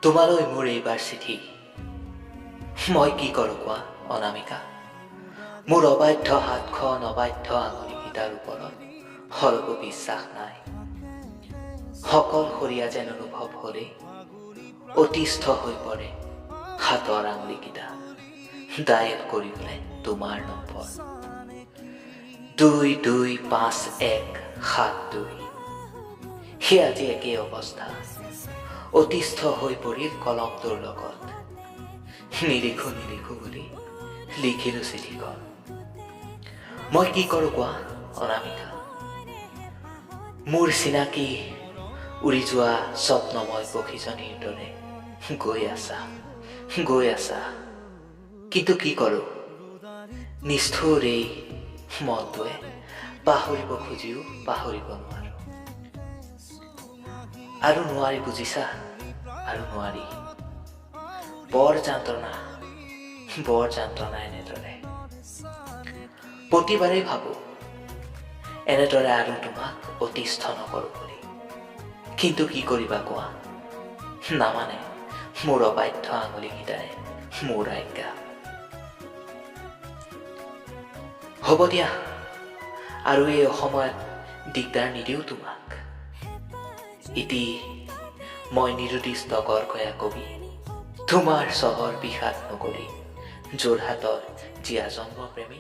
তোমালৈ মোৰ এইবাৰ চিঠি। মই কি কৰোঁ কোৱা অনামিকা? মোৰ অবাধ্য হাতখন অবাধ্য আঙুলিকেইটাৰ ওপৰত অলপো বিশ্বাস নাই। সকলশৰীয়া যেন অনুভৱ হ'লে অতিষ্ঠ হৈ পৰে হাতৰ আঙুলিকেইটা ডায়েল কৰিবলৈ তোমাৰ নম্বৰ 225172। সেই আজি একেই অৱস্থা, অতিষ্ঠ হৈ পৰিল কলমটোৰ লগত। নিলিখো নিলিখো বুলি লিখিলো চিঠিখন। মই কি কৰোঁ কোৱা অনামিকা? মোৰ চিনাকি উৰি যোৱা স্বপ্নময় পক্ষীজনীৰ দৰে গৈ আছা, কিন্তু কি কৰোঁ? নিষ্ঠুৰ এই মনটোৱে পাহৰিব খুজিও পাহৰিব নোৱাৰো। আৰু নোৱাৰি বুজিছা, আৰু নোৱাৰি। বৰ যন্ত্ৰণা এনেদৰে। প্ৰতিবাৰেই ভাবোঁ এনেদৰে আৰু তোমাক অতিষ্ঠ নকৰোঁ বুলি, কিন্তু কি কৰিবা কোৱা? নামানে মোৰ অবাধ্য আঙুলিকেইটাই মোৰ আজ্ঞা। হ'ব দিয়া, আৰু এই অসময়ত দিগদাৰ নিদিওঁ তোমাক। ইতি মই নিৰুদ্দিষ্ট গৰখীয়া কবি, তোমাৰ চহৰ বিষাদ নকৰি যোৰহাটৰ জীয়া জন্মপ্ৰেমী